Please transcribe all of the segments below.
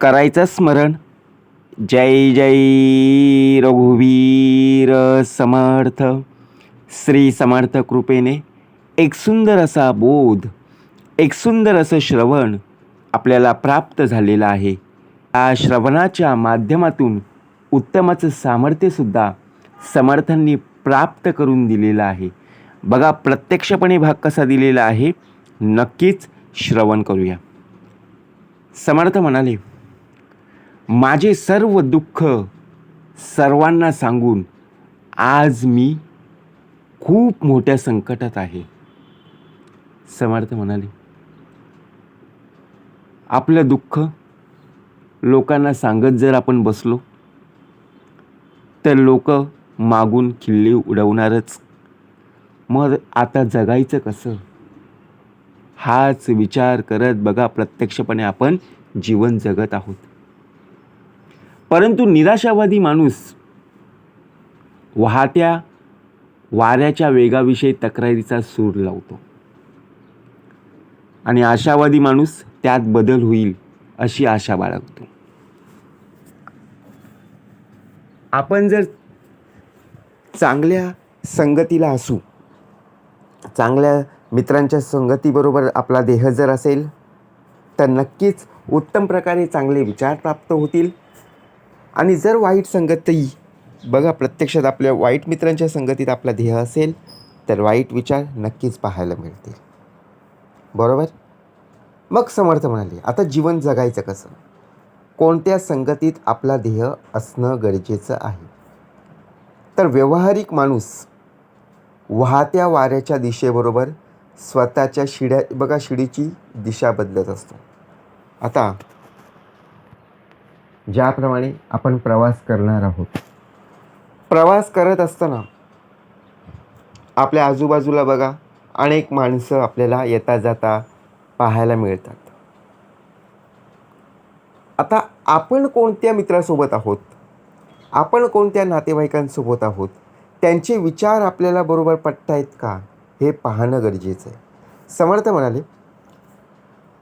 करायचं स्मरण. जय जय रघुवीर समर्थ. श्री समर्थ कृपेने एक सुंदर असा बोध, एक सुंदर असं श्रवण आपल्याला प्राप्त झालेलं आहे. या श्रवणाच्या माध्यमातून उत्तमाचं सामर्थ्यसुद्धा समर्थांनी प्राप्त करून दिलेलं आहे. बघा, प्रत्यक्षपणे भाग कसा दिलेला आहे, नक्कीच श्रवण करूया. समर्थ म्हणाले, माझे सर्व दुःख सर्वांना सांगून आज मी खूप मोठ्या संकटात आहे. समर्थ म्हणाले, आपलं दुःख लोकांना सांगत जर आपण बसलो तर लोक मागून खिल्ली उडवणारच. मग आता जगायचं कसं, हाच विचार करत बघा प्रत्यक्षपणे आपण जीवन जगत आहोत. परंतु निराशावादी माणूस वाहत्या वाऱ्याच्या वेगाविषयी तक्रारीचा सूर लावतो आणि आशावादी माणूस त्यात बदल होईल अशी आशा बाळगतो. आपण जर चांगल्या संगतीला असू, चांगल्या मित्रांच्या संगतीबरोबर आपला देह जर असेल तर नक्कीच उत्तम प्रकारे चांगले विचार प्राप्त होतील. आणि जर वाईट संगती, बघा प्रत्यक्षात आपल्या वाईट मित्रांच्या संगतीत आपला देह असेल तर वाईट विचार नक्कीच पाहायला मिळतील. बरोबर. मग समर्थ म्हणाले, आता जीवन जगायचं कसं, कोणत्या संगतीत आपला देह असणं गरजेचं आहे. तर व्यावहारिक माणूस वाहत्या वाऱ्याच्या दिशेबरोबर स्वतःच्या शिडीची दिशा बदलत असतो. आता ज्याप्रमाणे आपण प्रवास करणार आहोत, प्रवास करत असताना आपल्या आजूबाजूला बघा अनेक माणसं आपल्याला येता जाता पाहायला मिळतात. आता आपण कोणत्या मित्रासोबत आहोत, आपण कोणत्या नातेवाईकांसोबत आहोत, त्यांचे विचार आपल्याला बरोबर पटतायत का हे पाहणं गरजेचं आहे. समर्थ म्हणाले,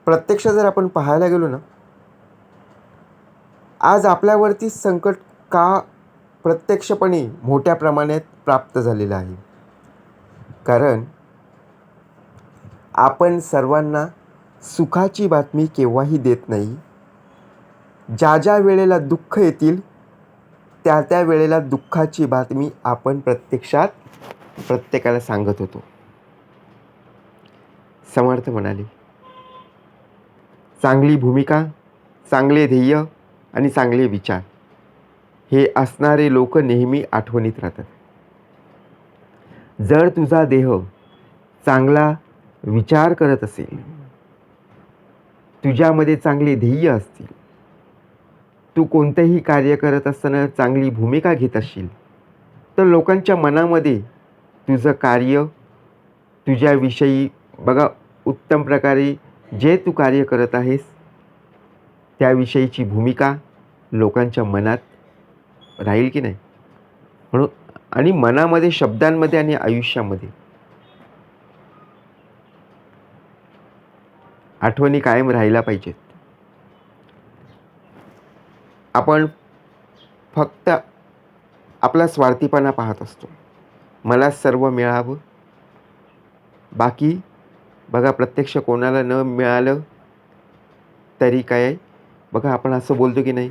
प्रत्यक्ष जर आपण पाहायला गेलो ना, आज आपल्यावरती संकट का प्रत्यक्षपणे मोठ्या प्रमाणात प्राप्त झालेलं आहे. कारण आपण सर्वांना सुखाची बातमी केव्हाही देत नाही. ज्या ज्या वेळेला दुःख येतील त्या त्या वेळेला दुःखाची बातमी आपण प्रत्यक्षात प्रत्येकाला सांगत होतो. समर्थ म्हणाले, चांगली भूमिका, चांगले ध्येय आणि चांगले विचार हे असणारे लोक नेहमी आठवणीत राहतात. जर तुझा देह चांगला विचार करत असेल, तुझ्यामध्ये चांगले ध्येय असतील, तू कोणतेही कार्य करत असताना चांगली भूमिका घेत असशील तर लोकांच्या मनामध्ये तुझं कार्य, तुझ्याविषयी बघा उत्तम प्रकारे जे तू कार्य करत आहेस त्याविषयीची भूमिका लोकांच्या मनात राहील की नाही. म्हणून आणि मनामध्ये, शब्दांमध्ये आणि आयुष्यामध्ये आठवणी कायम राहायला पाहिजेत. आपण फक्त आपला स्वार्थीपणा पाहत असतो, मला सर्व मिळावं, बाकी बघा प्रत्यक्ष कोणाला न मिळालं तरी काय, बघा आपण असं बोलतो की नाही.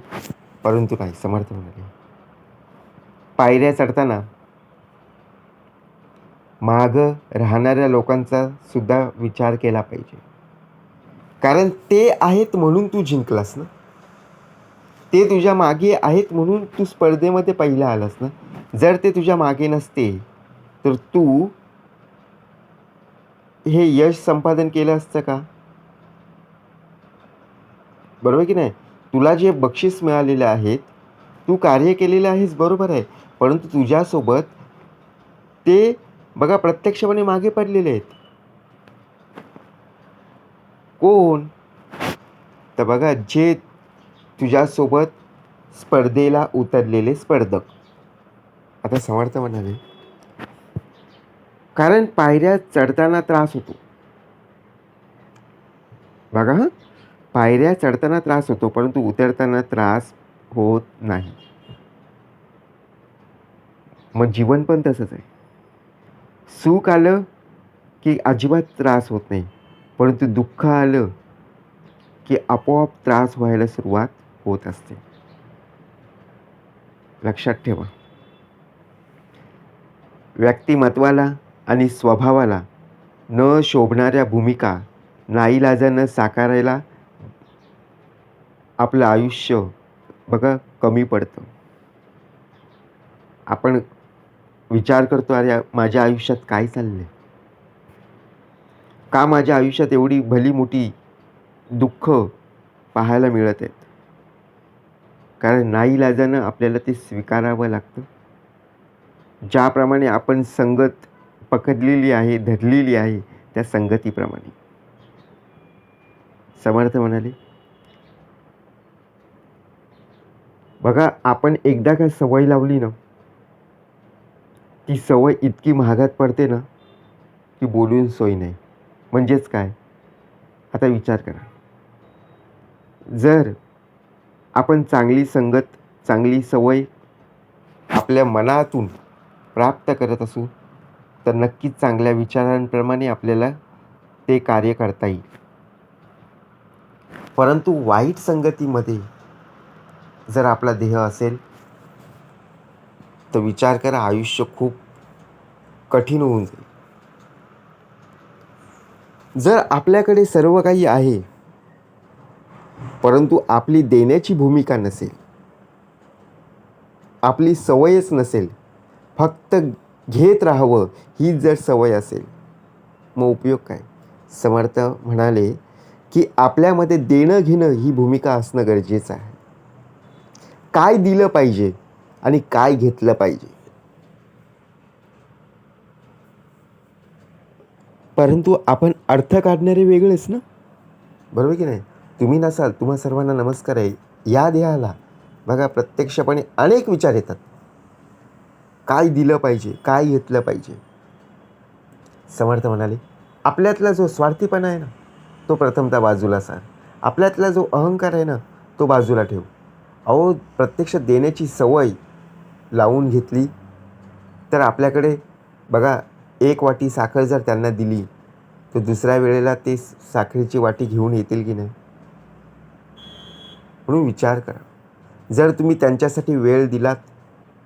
परंतु काय, समर्थ म्हणाले, पायऱ्या चढताना मागं राहणाऱ्या लोकांचा सुद्धा विचार केला पाहिजे. कारण ते आहेत म्हणून तू जिंकलास ना, ते तुझ्या मागे आहेत म्हणून तू स्पर्धेमध्ये पहिला आलास ना. जर ते तुझ्या मागे नसते तर तू हे यश संपादन केलं असतं का. बरोबर की नाही. तुला जे बक्षीस मिळालेले आहेत, तू कार्य केलेलं आहेस, बरोबर आहे, परंतु तुझ्यासोबत ते बघा प्रत्यक्षपणे मागे पडलेले आहेत. कोण, तर बघा जे तुझ्यासोबत स्पर्धेला उतरलेले स्पर्धक. आता समर्थ म्हणाले, कारण पायऱ्या चढताना त्रास होतो. बघा पायऱ्या चढताना त्रास होतो, परंतु उतरताना त्रास होत नाही. मग जीवन पण तसंच आहे. सुख आलं की अजिबात त्रास होत नाही, परंतु दुःख आलं की आपोआप त्रास व्हायला सुरुवात होत असते. लक्षात ठेवा. व्यक्तिमत्वाला आणि स्वभावाला न शोभणाऱ्या भूमिका नाईलाजानं साकारायला आपलं आयुष्य बघा कमी पडतं. आपण विचार करतो, अरे माझ्या आयुष्यात काय चाललंय? का माझ्या आयुष्यात एवढी भली मोठी दुःख पाहायला मिळत आहेत? कारण नाईलाजानं आपल्याला ते स्वीकारावं लागतं. ज्याप्रमाणे आपण संगत पकडलेली आहे, धरलेली आहे, त्या संगतीप्रमाणे. समर्थ म्हणाले, बघा आपण एकदा का सवय लावली ना, ती सवय इतकी महागात पडते ना, की बोलून सोय नाही. म्हणजेच काय? आता विचार करा. जर आपण चांगली संगत, चांगली सवय आपल्या मनातून प्राप्त करत असू, तर नक्कीच चांगल्या विचारांप्रमाणे आपल्याला ते कार्य करता येईल. परंतु वाईट संगतीमध्ये जर आपला देह असेल, तर विचार करा, आयुष्य खूप कठीण होऊन जाईल. जर आपल्याकडे सर्व काही आहे, परंतु आपली देण्याची भूमिका नसेल, आपली सवयच नसेल, फक्त घेत राहावं ही जर सवय असेल, मग उपयोग काय? समर्थ म्हणाले की आपल्यामध्ये देणं घेणं ही भूमिका असणं गरजेचं आहे. काय दिलं पाहिजे आणि काय घेतलं पाहिजे. परंतु आपण अर्थ काढणारे वेगळेच ना, बरोबर की नाही? तुम्ही नसाल, तुम्हा सर्वांना नमस्कार आहे. या देहाला बघा प्रत्यक्षपणे अनेक विचार येतात. काय दिलं पाहिजे, काय घेतलं पाहिजे. समर्थ म्हणाले, आपल्यातला जो स्वार्थीपणा आहे ना, तो प्रथमतः बाजूला सार. आपल्यातला जो अहंकार आहे ना, तो बाजूला ठेव. अहो, प्रत्यक्ष देण्याची सवय लावून घेतली तर आपल्याकडे बघा, एक वाटी साखर जर त्यांना दिली, तर दुसऱ्या वेळेला ते साखरेची वाटी घेऊन येतील की नाही? म्हणून विचार करा. जर तुम्ही त्यांच्यासाठी वेळ दिलात,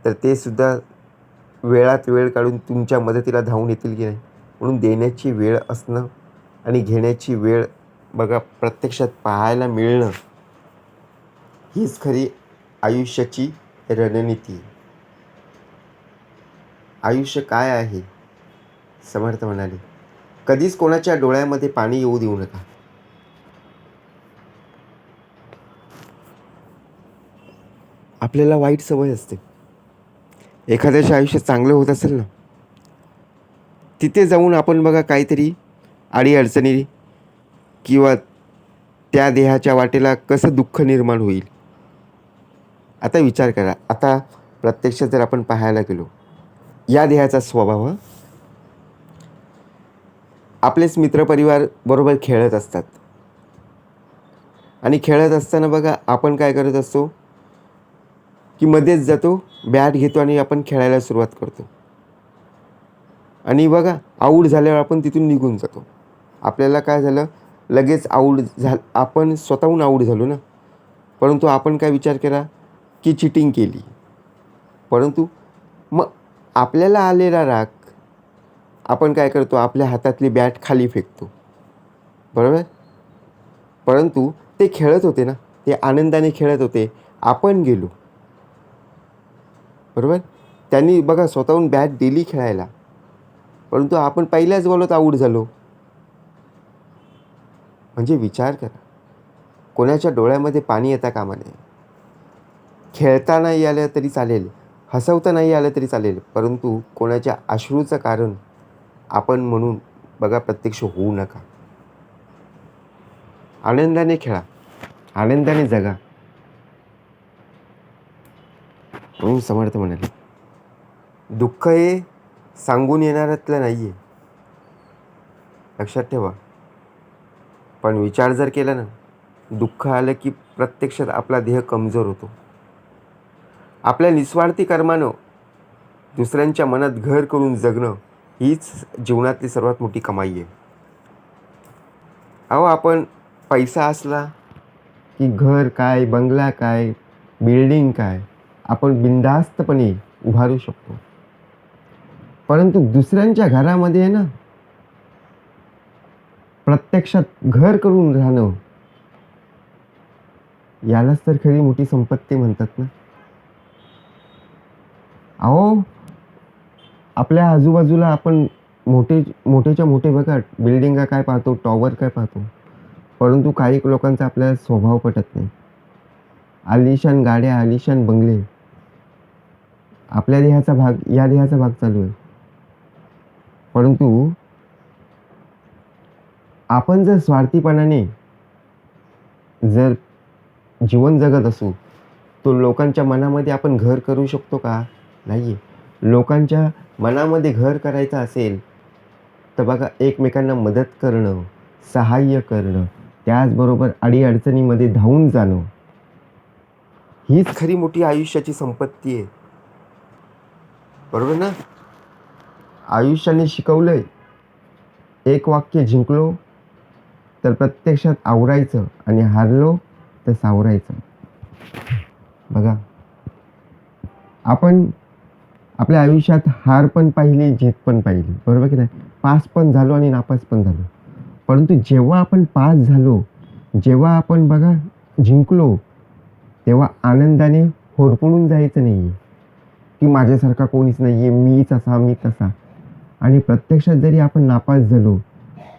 तर ते सुद्धा वेळात वेळ काढून तुमच्या मदतीला धावून येतील की नाही? म्हणून देण्याची वेळ असणं आणि घेण्याची वेळ बघा प्रत्यक्षात पाहायला मिळणं, हीच खरी आयुष्याची रणनीती आहे. आयुष्य काय आहे? समर्थ म्हणाले, कधीच कोणाच्या डोळ्यामध्ये पाणी येऊ देऊ नका. आपल्याला वाईट सवय असते. एखाद्याचे आयुष्य चांगलं होत असेल ना, तिथे जाऊन आपण बघा काहीतरी अडीअडचणी किंवा त्या देहाच्या वाटेला कसं दुःख निर्माण होईल. आता विचार करा. आता प्रत्यक्षात जर आपण पाहायला गेलो, या देहाचा स्वभाव आपलेच मित्रपरिवार बरोबर खेळत असतात आणि खेळत असताना बघा आपण काय करत असतो, की मध्येच जातो, बॅट घेतो आणि आपण खेळायला सुरुवात करतो. आणि बघा आऊट झाल्यावर आपण तिथून निघून जातो. आपल्याला काय झालं, लगेच आपण स्वतःहून आऊट झालो ना, परंतु आपण काय विचार केला की चिटिंग केली. परंतु मग आपल्याला आलेला राग आपण काय करतो, आपल्या हातातली बॅट खाली फेकतो, बरोबर? परंतु ते खेळत होते ना, ते आनंदाने खेळत होते, आपण गेलो, बरोबर? त्यांनी बघा स्वतःहून बॅट दिली खेळायला, परंतु आपण पहिल्याच बॉलात आऊट झालो. म्हणजे विचार करा, कोणाच्या डोळ्यामध्ये पाणी येता कामा नये. खेळता नाही आलं तरी चालेल, हसवता नाही आलं तरी चालेल, परंतु कोणाच्या अश्रूचं कारण आपण म्हणून बघा प्रत्यक्ष होऊ नका. आनंदाने खेळा, आनंदाने जगा. म्हणून समर्थ म्हणाले, दुःख हे सांगून येणाऱ्यातलं नाही आहे. लक्षात ठेवा. पण विचार जर केला ना, दुःख आलं की प्रत्यक्षात आपला देह कमजोर होतो. आपल्या निस्वार्थी कर्मानं दुसऱ्यांच्या मनात घर करून जगणं हीच जीवनातली सर्वात मोठी कमाई आहे. अहो, आपण पैसा असला की घर काय, बंगला काय, बिल्डिंग काय, आपण बिनधास्तपणे उभारू शकतो. परंतु दुसऱ्यांच्या घरामध्ये आहे ना, प्रत्यक्षात घर करून राहणं, यालाच तर खरी मोठी संपत्ती म्हणतात ना. अहो, आपल्या आजूबाजूला आपण मोठेच्या मोठे बघा बिल्डिंगा काय पाहतो, टॉवर काय पाहतो. परंतु काही लोकांचा आपल्याला स्वभाव पटत नाही. आलिशान गाड्या, आलिशान बंगले, आपल्या देहाचा भाग, या देहाचा भाग चालू आहे. परंतु आपण जर स्वार्थीपणाने जर जीवन जगत असू, तो लोकांच्या मनामध्ये आपण घर करू शकतो का? नाही. लोकांच्या मनामध्ये घर करायचं असेल तर बघा, एकमेकांना मदत करणं, सहाय्य करणं, त्याचबरोबर अडीअडचणीमध्ये धावून जाणं, हीच खरी मोठी आयुष्याची संपत्ती आहे. बरोबर ना? आयुष्याने शिकवलंय, एक वाक्य जिंकलो तर प्रत्यक्षात आवरायचं आणि हारलो तर सावरायचं. बघा, आपण आपल्या आयुष्यात हार पण पाहिली, जीत पण पाहिली. बरोबर की नाही? पास पण झालो आणि नापास पण झालो. परंतु जेव्हा आपण पास झालो, जेव्हा आपण बघा जिंकलो, तेव्हा आनंदाने होरपळून जायचं नाही की माझ्यासारखा कोणीच नाही आहे, मीच असा, मी तसा. आणि प्रत्यक्षात जरी आपण नापास झालो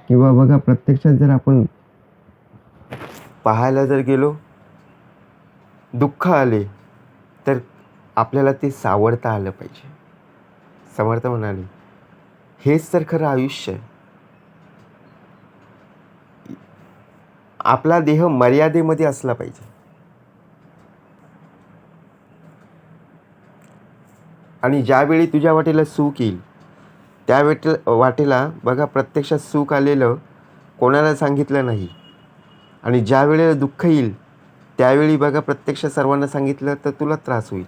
किंवा बघा प्रत्यक्षात जर आपण पाहायला जर गेलो, दुःख आले तर आपल्याला ते सावरता आलं पाहिजे. समर्थ म्हणाले, हेच तर खरं आयुष्य आहे. आपला देह मर्यादेमध्ये असला पाहिजे. आणि ज्यावेळी तुझ्या वाटेला सुख येईल, त्या वाटेला बघा प्रत्यक्षात सुख आलेलं कोणाला सांगितलं नाही. आणि ज्या वेळेला दुःख येईल त्यावेळी बघा प्रत्यक्षात सर्वांना सांगितलं तर तुला त्रास होईल.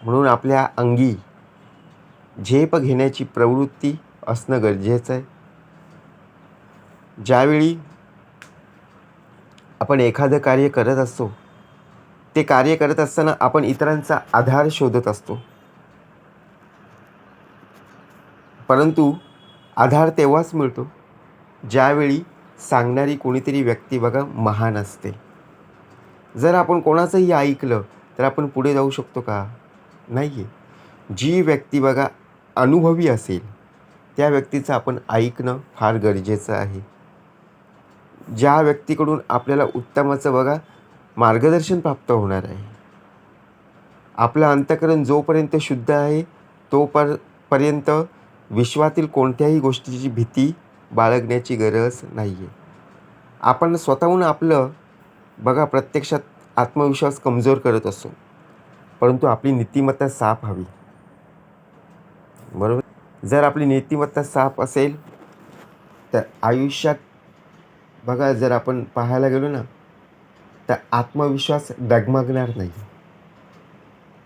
म्हणून आपल्या अंगी झेप घेण्याची प्रवृत्ती असणं गरजेचं आहे. ज्यावेळी आपण एखादं कार्य करत असतो, ते कार्य करत असताना आपण इतरांचा आधार शोधत असतो. परंतु आधार तेव्हाच मिळतो ज्यावेळी सांगणारी कोणीतरी व्यक्ती बघा महान असते. जर आपण कोणाचंही ऐकलं तर आपण पुढे जाऊ शकतो का? नाही आहे. जी व्यक्ती बघा अनुभवी असेल त्या व्यक्तीचं आपण ऐकणं फार गरजेचं आहे. ज्या व्यक्तीकडून आपल्याला उत्तमाचं बघा मार्गदर्शन प्राप्त होणार आहे. आपलं अंतःकरण जोपर्यंत शुद्ध आहे पर्यंत विश्वातील कोणत्याही गोष्टीची भीती बाळगण्याची गरज नाही आहे. आपण स्वतःहून आपलं बघा प्रत्यक्षात आत्मविश्वास कमजोर करत असतो. परंतु आपली नीतिमत्ता साफ हवी. बरोबर? जर आपली नीतिमत्ता साफ असेल तर आयुष्यात बघा जर आपण पाहायला गेलो ना तर आत्मविश्वास डगमगणार नाही.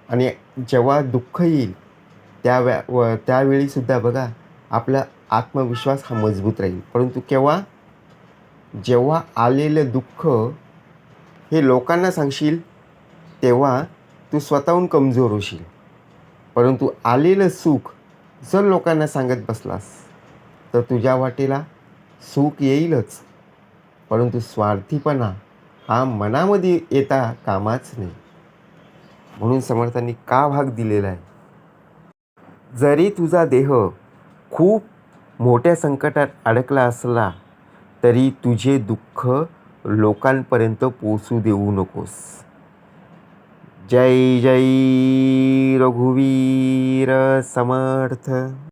आणि जेव्हा दुःख येईल त्यावेळीसुद्धा बघा आपला आत्मविश्वास हा मजबूत राहील. परंतु केव्हा? जेव्हा आलेलं दुःख हे लोकांना सांगशील तेव्हा तू स्वतःहून कमजोर होशील. परंतु आलेलं सुख जर लोकांना सांगत बसलास तर तुझ्या वाटेला सुख येईलच, परंतु स्वार्थीपणा हा मनामध्ये येता कामाच नाही. म्हणून समर्थांनी का भाग दिलेला आहे, जरी तुझा देह खूप मोठ्या संकटात अडकला असला तरी तुझे दुःख लोकांपर्यंत पोचू देऊ नकोस. जय जय रघुवीर समर्थ.